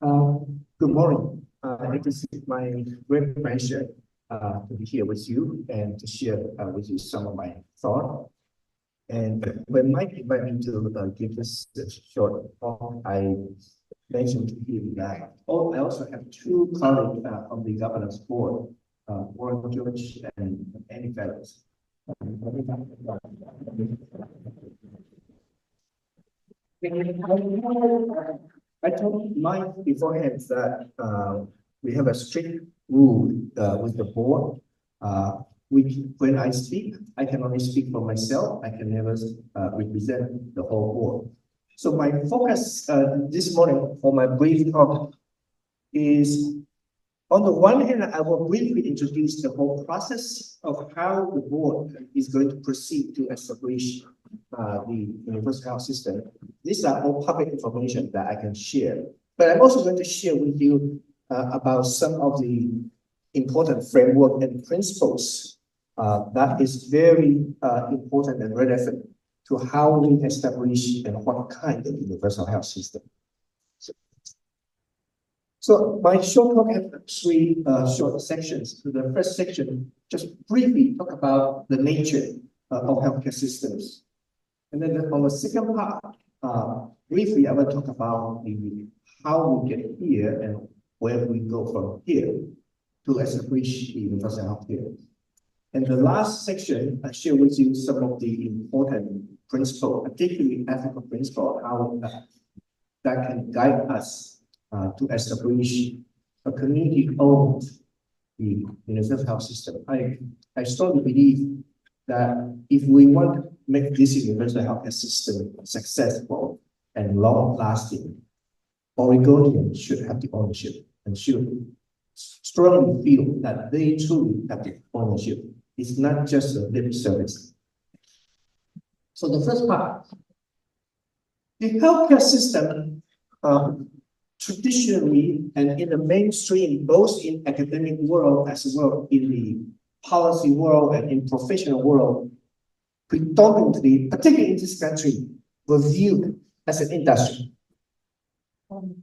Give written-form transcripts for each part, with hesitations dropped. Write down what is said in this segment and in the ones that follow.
Good morning. It is my great pleasure to be here with you and to share with you some of my thoughts. And when Mike invited me to give this short talk, I mentioned to him that I also have two colleagues on the governance board, Warren George and Annie Fellows. I told Mike beforehand that we have a strict rule with the board. When I speak, I can only speak for myself. I can never represent the whole board. So my focus this morning for my brief talk is, on the one hand, I will briefly introduce the whole process of how the board is going to proceed to establish the universal health system. These are all public information that I can share. But I'm also going to share with you about some of the important framework and principles that is very important and relevant to how we establish and what kind of universal health system. So my short talk has three short sections. The first section just briefly talk about the nature of healthcare systems. And then on the second part, briefly I will talk about how we get here and where we go from here to establish universal healthcare. And the last section, I share with you some of the important principles, particularly ethical principles, how that can guide us to establish a community-owned universal health system. I strongly believe that if we want to make this universal healthcare system successful and long-lasting, Oregonians should have the ownership and should strongly feel that they truly have the ownership. It's not just a lip service. So the first part, the healthcare system traditionally and in the mainstream, both in academic world as well in the policy world and in professional world, predominantly, particularly in this country, were viewed as an industry.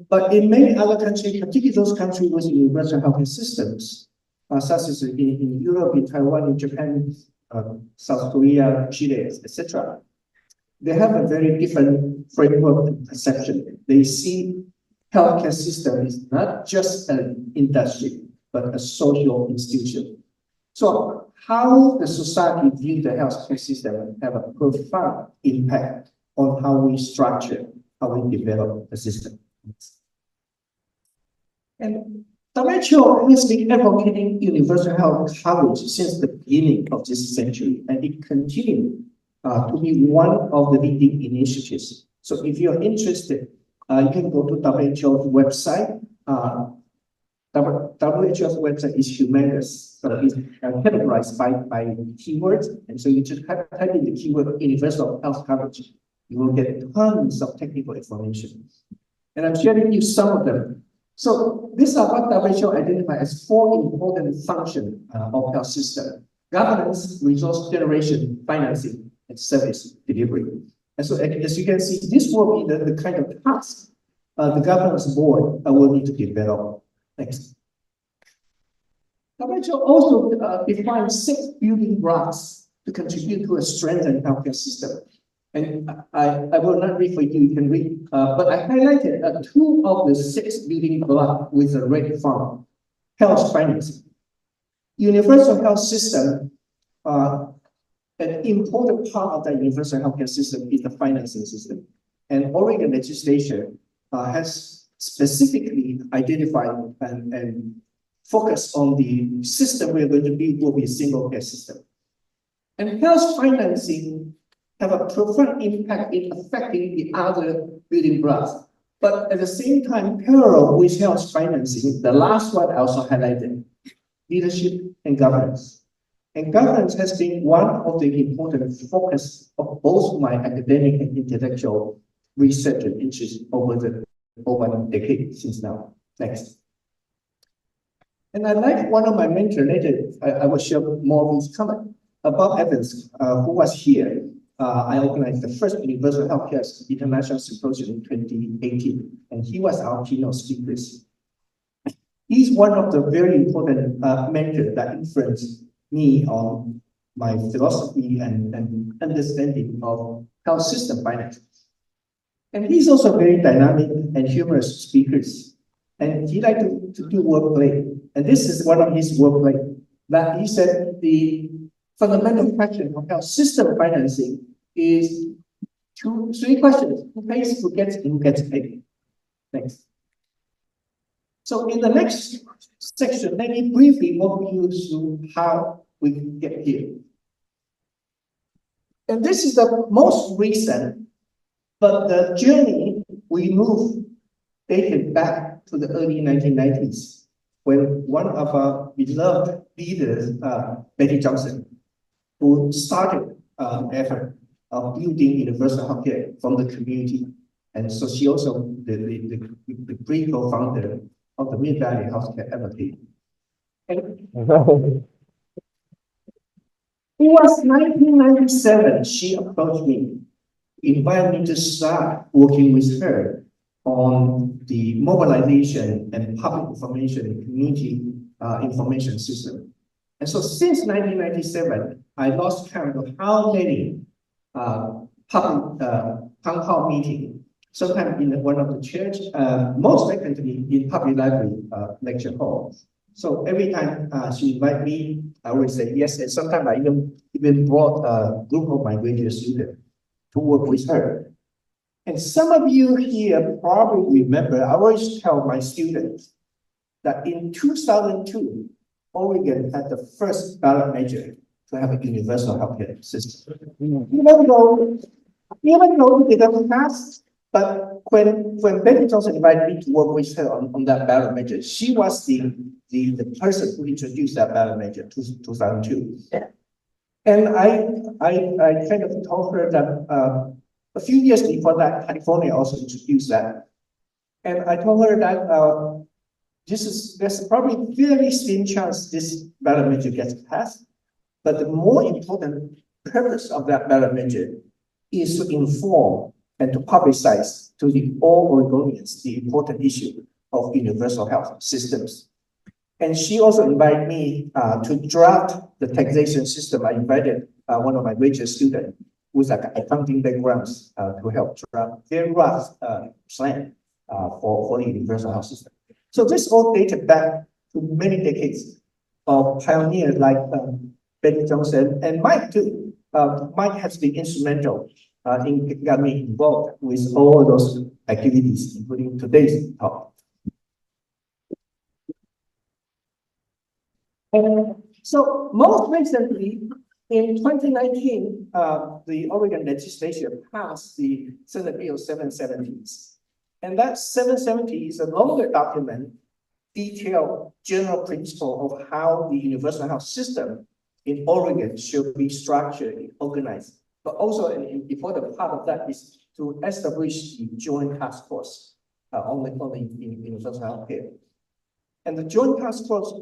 But in many other countries, particularly those countries with universal healthcare systems, such as in Europe, in Taiwan, in Japan, South Korea, Chile, etc., they have a very different framework and perception. They see healthcare system is not just an industry, but a social institution. So how the society views the healthcare system have a profound impact on how we structure, how we develop the system. And WHO has been advocating universal health coverage since the beginning of this century, and it continues to be one of the leading initiatives. So if you're interested, you can go to WHO's website. WHO's website is humongous. So it's categorized by keywords. And so you just type in the keyword universal health coverage. You will get tons of technical information. And I'm sharing with you some of them. So these are what WHO identified as four important functions of health system: governance, resource generation, financing, and service delivery. And so as you can see, this will be the kind of task the governance board will need to develop. Next. WHO also defines 6 building blocks to contribute to a strengthened healthcare system. And I will not read for you, you can read, but I highlighted 2 of the 6 building blocks with a red font: health financing. Universal health system, an important part of the universal healthcare system is the financing system. And Oregon legislation has specifically identified and focused on the system we're going to build will be a single care system. And health financing have a profound impact in affecting the other building blocks. But at the same time, parallel with health financing, the last one I also highlighted, leadership and governance. And governance has been one of the important focus of both my academic and intellectual research and interest over a decade since now. Next. And I like one of my mentors later, I will share more of his comment about Evans, who was here. I organized the first Universal Healthcare International Symposium in 2018, and he was our keynote speaker. He's one of the very important mentors that influenced me on my philosophy and understanding of health system finance. And he's also very dynamic and humorous speakers. And he liked to do wordplay. And this is one of his wordplay that he said the fundamental question of health system financing is three questions: who pays, who gets paid. Next. So in the next section, let me briefly walk you through how we get here. And this is the most recent, but the journey we move dated back to the early 1990s, when one of our beloved leaders, Betty Johnson, who started an effort of building universal healthcare from the community. And so she also the great co-founder of the Mid-Valley Healthcare Advocate. And it was 1997, she approached me, invited me to start working with her on the mobilization and public information and community information system. And so since 1997, I lost count of how many public town hall meetings, sometimes in one of the church, most frequently in public library lecture halls. So every time she invite me, I would say yes, and sometimes I even brought a group of my graduate students to work with her. And some of you here probably remember, I always tell my students that in 2002, Oregon had the first ballot measure to have a universal healthcare system. Even though it didn't pass, but when Betty Johnson invited me to work with her on that ballot measure, she was the person who introduced that ballot measure, 2002. Yeah. And I kind of told her that a few years before that, California also introduced that. And I told her that there's probably very slim chance this ballot measure gets passed, but the more important purpose of that ballot measure is to inform and to publicize to all Oregonians the important issue of universal health systems. And she also invited me to draft the taxation system. I invited one of my graduate students with accounting backgrounds to help draft their rough plan for the universal health system. So this all dated back to many decades of pioneers like Betty Johnson and Mike too. Mike has been instrumental in got me involved with all those activities, including today's talk. So most recently, in 2019, the Oregon legislature passed the Senate Bill 770. And that 770 is a longer document, detailed general principle of how the universal health system in Oregon should be structured and organized. But also an important part of that is to establish the joint task force on the universal health care. And the joint task force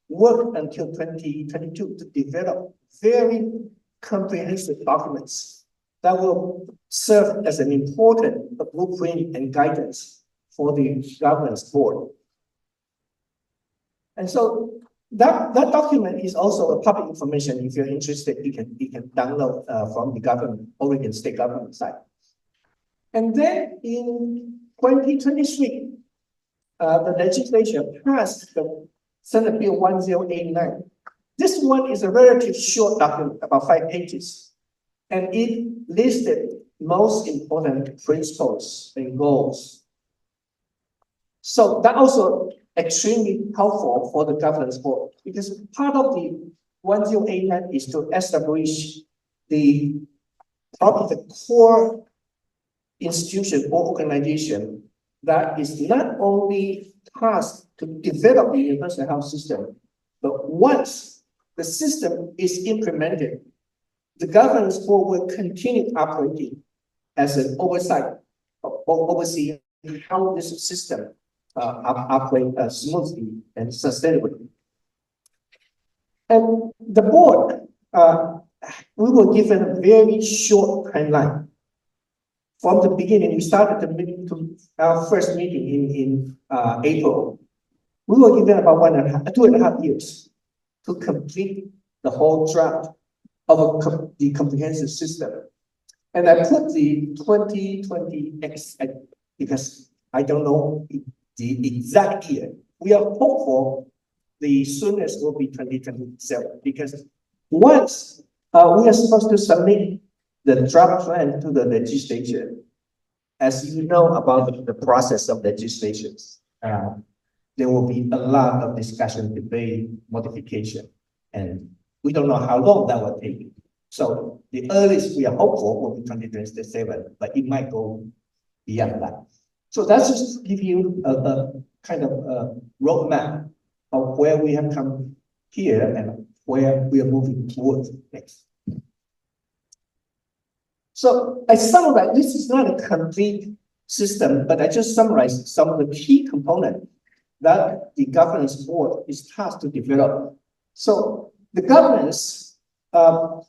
worked until 2022 to develop very comprehensive documents that will serve as an important blueprint and guidance for the governance board. And so that document is also a public information. If you're interested, you can download from the Oregon state government site. And then in 2023, the legislature passed the Senate Bill 1089. This one is a relatively short document, about 5 pages, and it listed most important principles and goals. So that also extremely helpful for the governance board, because part of the 1089 is to establish probably the core institution or organization that is not only tasked to develop the universal health system, but once the system is implemented, the governance board will continue operating as an oversight or overseeing how this system operates smoothly and sustainably. And the board we were given a very short timeline. From the beginning, we started the meeting to our first meeting in April. We were given about 2.5 years to complete the whole draft of the comprehensive system. And I put the 2020X because I don't know the exact year. We are hopeful the soonest will be 2027 because once we are supposed to submit the draft plan to the legislature, as you know about the process of legislations, there will be a lot of discussion, debate, modification, and we don't know how long that will take. So the earliest we are hopeful will be 2027, but it might go beyond that. So that's just to give you a kind of a roadmap of where we have come here and where we are moving towards next. So I summarize, this is not a complete system, but I just summarized some of the key components that the governance board is tasked to develop. So the governance, I'm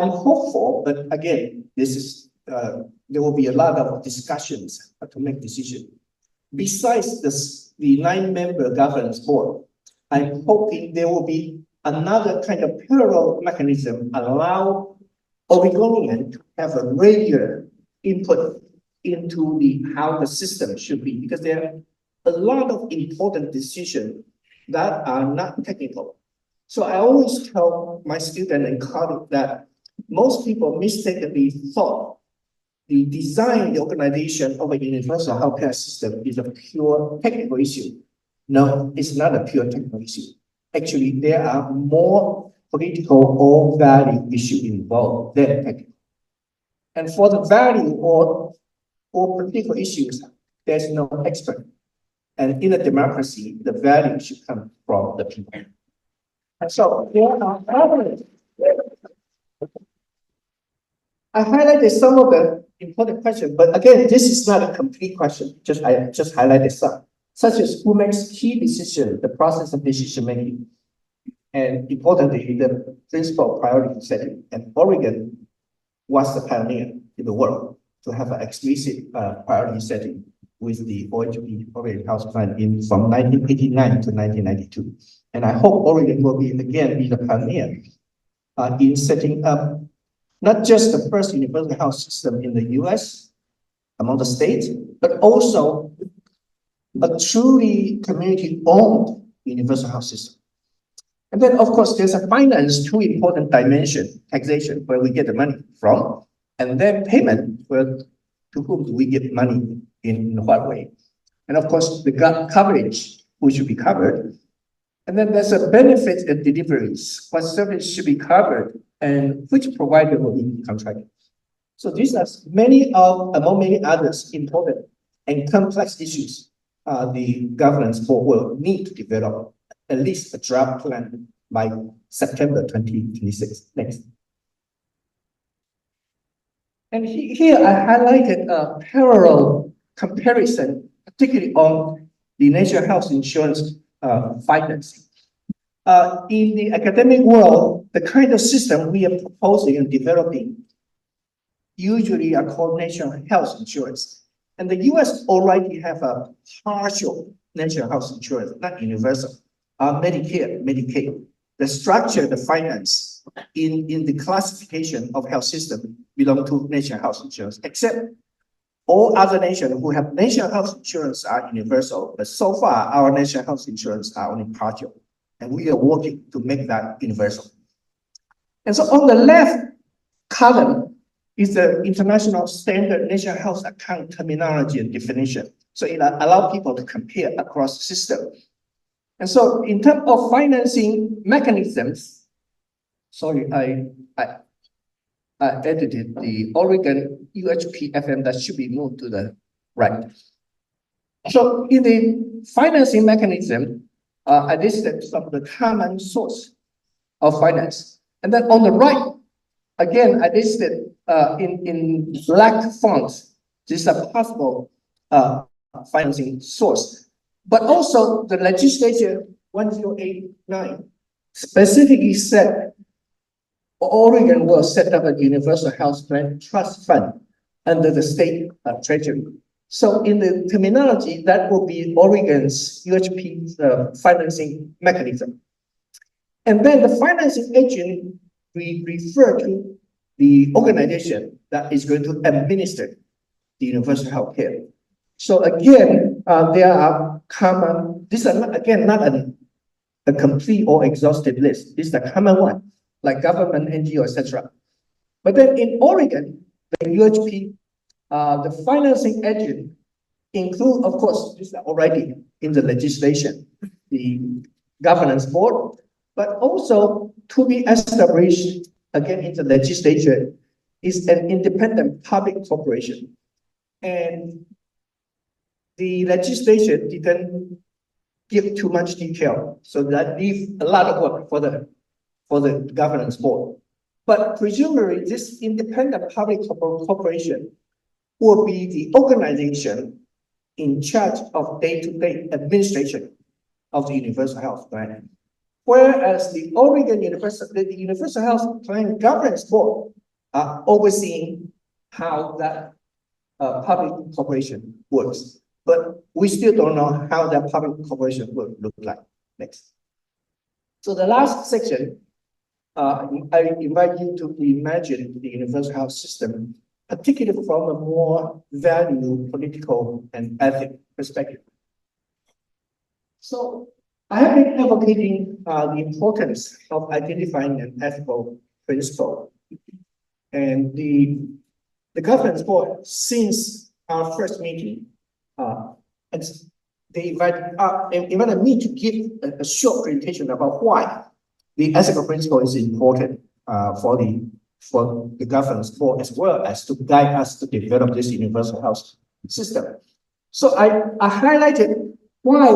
hopeful, but again, this is there will be a lot of discussions to make decisions. Besides the 9-member governance board, I'm hoping there will be another kind of parallel mechanism allow Oregonian to have a regular input into how the system should be, because there are a lot of important decisions that are not technical. So I always tell my students and colleagues that most people mistakenly thought the design, the organization of a universal healthcare system is a pure technical issue. No, it's not a pure technical issue. Actually, there are more political or value issues involved than technical. And for the value or political issues, there's no expert. And in a democracy, the value should come from the people. And so there are others. I highlighted some of the important questions, but again, this is not a complete question. I just highlighted some, such as who makes key decisions, the process of decision making, and importantly, the principal priority setting. And Oregon was the pioneer in the world to have an explicit priority setting with the OHP, Oregon Health Plan, from 1989 to 1992. And I hope Oregon will be the pioneer in setting up not just the first universal health system in the US among the states, but also a truly community-owned universal health system. And then, of course, there's a finance, two important dimensions: taxation, where we get the money from, and then payment, to whom do we get money in what way? And of course, the coverage, who should be covered. And then there's a benefits and deliveries, what service should be covered, and which provider will be contracted. So these are among many others, important and complex issues the governance board will need to develop at least a draft plan by September 2026. Next. And here I highlighted a parallel comparison, particularly on the national health insurance financing. In the academic world, the kind of system we are proposing and developing usually are called national health insurance. And the US already have a partial national health insurance, not universal, Medicare, Medicaid. The structure, the finance in the classification of health system belong to national health insurance, except all other nations who have national health insurance are universal, but so far our national health insurance are only partial. And we are working to make that universal. And so on the left column is the international standard national health account terminology and definition. So it allows people to compare across systems. And so in terms of financing mechanisms, sorry, I edited the Oregon UHP FM that should be moved to the right. So in the financing mechanism, I listed some of the common source of finance. And then on the right, again, I listed in black fonts, these are possible financing source. But also the legislature 1089 specifically said Oregon will set up a universal health plan trust fund under the state treasury. So in the terminology, that will be Oregon's UHP financing mechanism. And then the financing agent, we refer to the organization that is going to administer the universal health care. So again, there are common, these are not, again, not a complete or exhaustive list. This is the common one, like government, NGO, etc. But then in Oregon, the UHP, the financing agent include, of course, this is already in the legislation, the governance board, but also to be established again in the legislature is an independent public corporation. And the legislation didn't give too much detail, so that leaves a lot of work for the governance board. But presumably, this independent public corporation will be the organization in charge of day-to-day administration of the universal health plan. Whereas the Universal Health Plan Governance Board are overseeing how that public corporation works. But we still don't know how that public corporation will look like. Next. So the last section, I invite you to imagine the universal health system, particularly from a more value, political, and ethic perspective. So I have been advocating the importance of identifying an ethical principle. And the governance board, since our first meeting, they invited me to give a short presentation about why the ethical principle is important for the governance board, as well as to guide us to develop this universal health system. So I highlighted why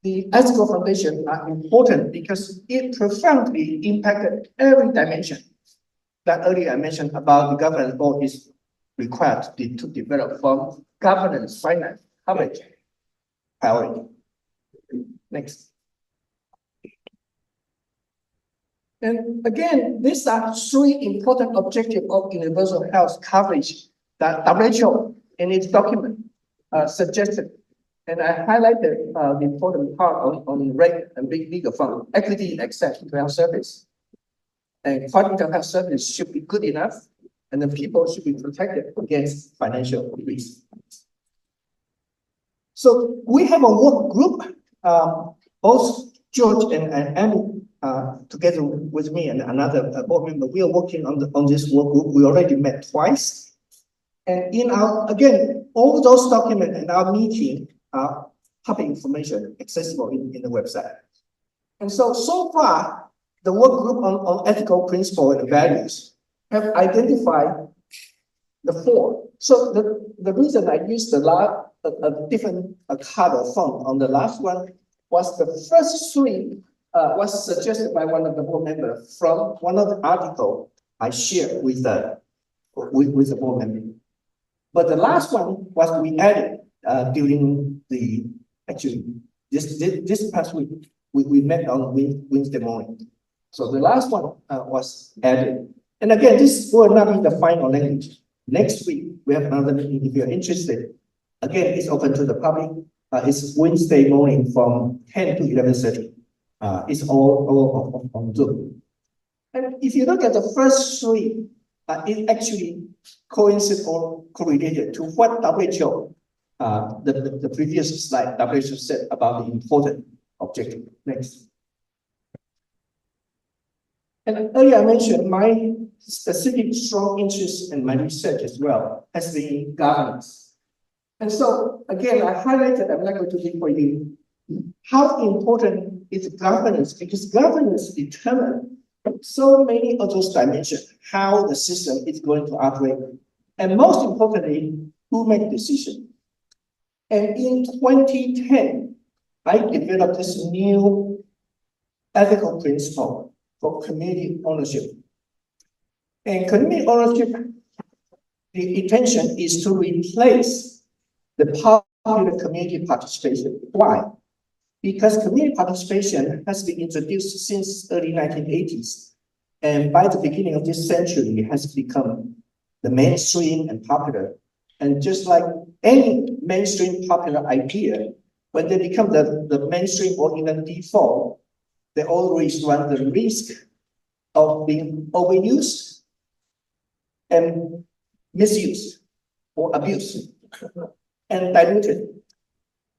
the ethical foundation are important, because it profoundly impacted every dimension that earlier I mentioned about the governance board is required to develop from governance, finance, coverage, priority. Next. And again, these are three important objectives of universal health coverage that WHO in its document suggested. And I highlighted the important part on rate and big legal fund, equity and access to health service. And quality of health service should be good enough, and then people should be protected against financial risk. So we have a work group, both George and Amy, together with me and another board member. We are working on this work group. We already met twice. And in our, again, all those documents in our meeting are public information accessible in the website. And so far, the work group on ethical principles and values have identified the four. So the reason I used a different color font on the last one was the first three was suggested by one of the board members from one of the articles I shared with the board member. But the last one was we added during this past week. We met on Wednesday morning. So the last one was added. And again, this will not be the final language. Next week, we have another meeting if you're interested. Again, it's open to the public. It's Wednesday morning from 10 to 11:30. It's all on Zoom. And if you look at the first three, it actually coincides or correlated to what WHO, the previous slide, WHO said about the important objective. Next. And earlier I mentioned my specific strong interest in my research as well as the governance. And so again, I highlighted, I'm not going to read for you, how important is governance, because governance determines so many of those dimensions, how the system is going to operate. And most importantly, who make decisions. And in 2010, I developed this new ethical principle for community ownership. And community ownership, the intention is to replace the popular community participation. Why? Because community participation has been introduced since early 1980s. And by the beginning of this century, it has become the mainstream and popular. And just like any mainstream popular idea, when they become the mainstream or even default, they always run the risk of being overused and misused or abused and diluted.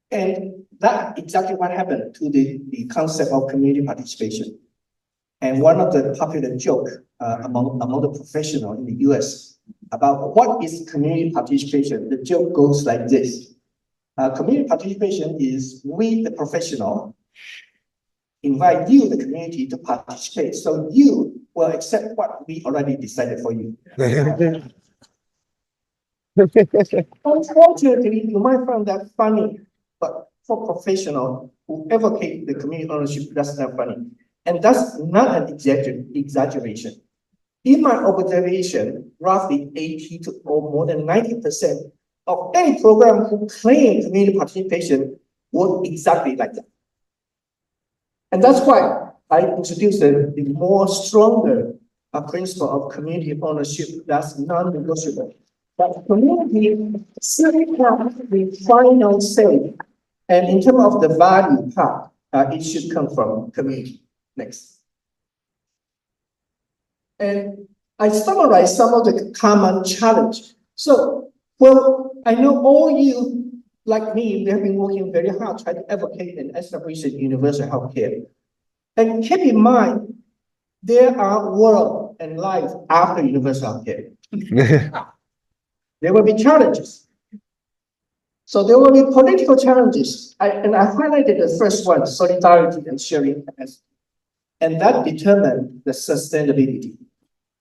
And that's exactly what happened to the concept of community participation. And one of the popular joke among the professionals in the US about what is community participation, the joke goes like this. Community participation is we, the professional, invite you, the community, to participate. So you will accept what we already decided for you. Unfortunately, you might find that funny, but for professionals who advocate the community ownership, that's not funny. And that's not an exaggeration. In my observation, roughly 80 to or more than 90% of any program who claim community participation work exactly like that. And that's why I introduced the more stronger principle of community ownership that's non-negotiable. But community still have the final say. And in terms of the value part, it should come from community. Next. And I summarize some of the common challenge. So, well, I know all you, like me, we have been working very hard trying to advocate and establish a universal healthcare. And keep in mind, there are world and life after universal healthcare. There will be challenges. So there will be political challenges. And I highlighted the first one, solidarity and sharing capacity. And that determines the sustainability.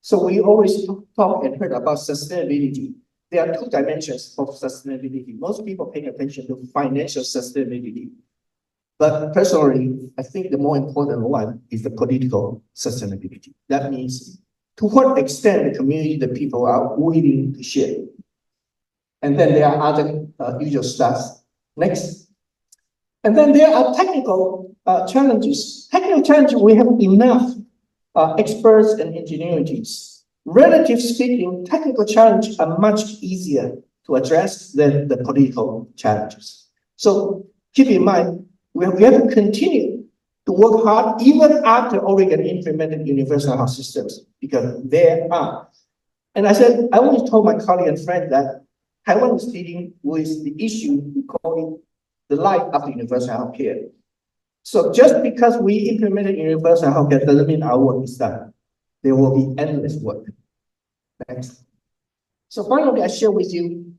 So we always talk and heard about sustainability. There are two dimensions of sustainability. Most people pay attention to financial sustainability. But personally, I think the more important one is the political sustainability. That means to what extent the community, the people are willing to share. And then there are other usual stuff. Next. And then there are technical challenges. Technical challenges, we have enough experts and ingenuities. Relative speaking, technical challenges are much easier to address than the political challenges. So keep in mind, we have to continue to work hard even after Oregon implemented universal health systems, because there are. And I said, I always told my colleague and friend that Taiwan is dealing with the issue we call it the life after universal health care. So just because we implemented universal health care doesn't mean our work is done. There will be endless work. Next. So finally, I share with you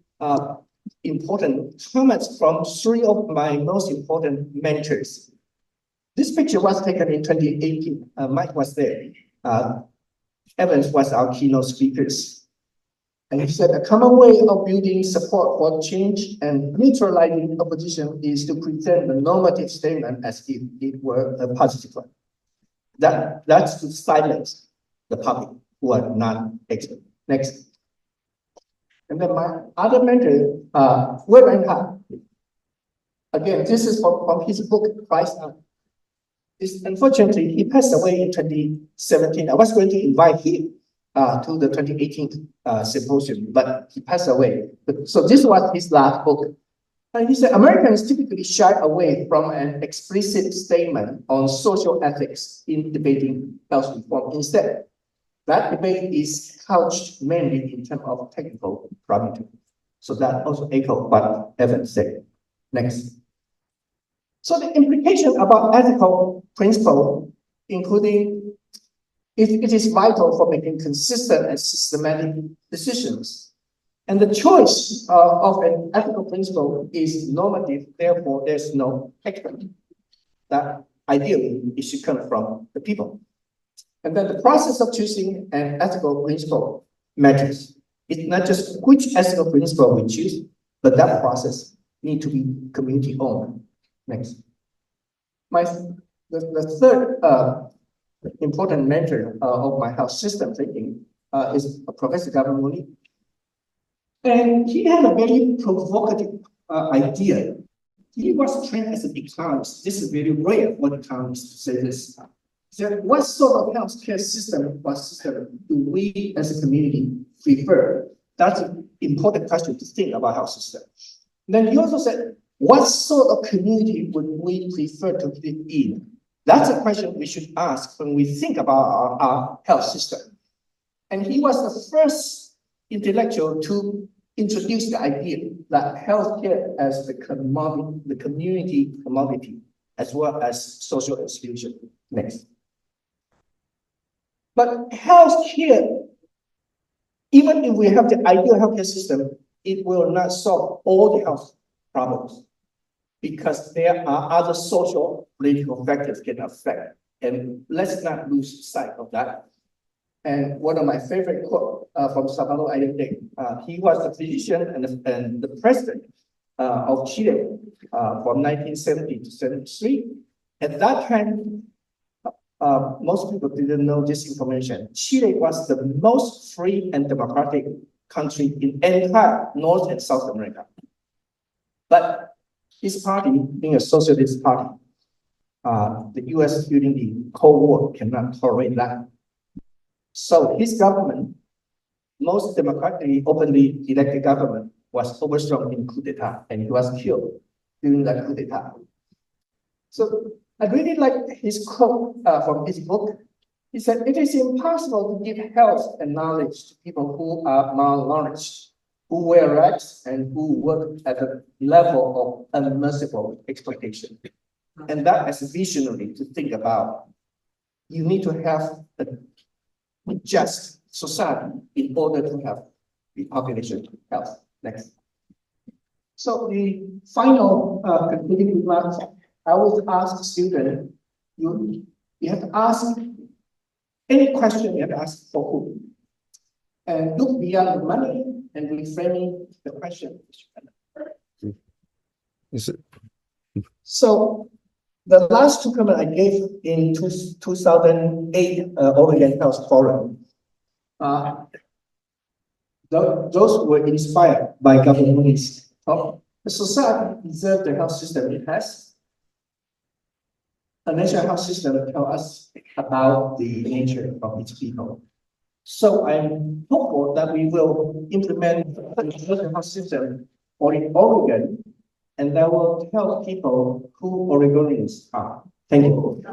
important comments from three of my most important mentors. This picture was taken in 2018. Mike was there. Evans was our keynote speakers. And he said, a common way of building support for change and neutralizing opposition is to present the normative statement as if it were a positive one. That's to silence the public who are non-expert. Next. And then my other mentor, Wei Reinhardt. Again, this is from his book, Christ. Unfortunately, he passed away in 2017. I was going to invite him to the 2018 symposium, but he passed away. So this was his last book. And he said, Americans typically shy away from an explicit statement on social ethics in debating health reform. Instead, that debate is couched mainly in terms of technical parameters. So that also echoes what Evan said. Next. So the implication about ethical principle, including it is vital for making consistent and systematic decisions. And the choice of an ethical principle is normative, therefore there's no expert. That ideally it should come from the people. And then the process of choosing an ethical principle matters. It's not just which ethical principle we choose, but that process needs to be community owned. Next. The third important mentor of my health system thinking is Professor Gavin Mooney. And he had a very provocative idea. He was trained as an economist. This is very rare for economists to say this. So what sort of healthcare system do we as a community prefer? That's an important question to think about health system. Then he also said, what sort of community would we prefer to live in? That's a question we should ask when we think about our health system. And he was the first intellectual to introduce the idea that healthcare as the community commodity, as well as social institution. Next. But healthcare, even if we have the ideal healthcare system, it will not solve all the health problems because there are other social political factors can affect. And let's not lose sight of that. And one of my favorite quotes from Salvador Allende, he was the physician and the president of Chile from 1970 to 73. At that time, most people didn't know this information. Chile was the most free and democratic country in entire North and South America. But his party, being a socialist party, the US during the Cold War cannot tolerate that. So his government, most democratically, openly elected government, was overthrown in coup d'etat, and he was killed during that coup d'etat. So I really like his quote from his book. He said, "It is impossible to give health and knowledge to people who are malnourished, who wear rags, and who work at a level of unmerciful exploitation." And that as a visionary to think about, you need to have a just society in order to have the population health. Next. So the final concluding remarks, I would ask the student, you have to ask any question you have to ask for who. And look beyond the money and reframing the question. Is it? So the last two comments I gave in 2008 Oregon Health Forum, those were inspired by governments. The society deserves the health system it has. The national health system tells us about the nature of its people. So I'm hopeful that we will implement the national health system for Oregon, and that will help people who Oregonians are. Thank you.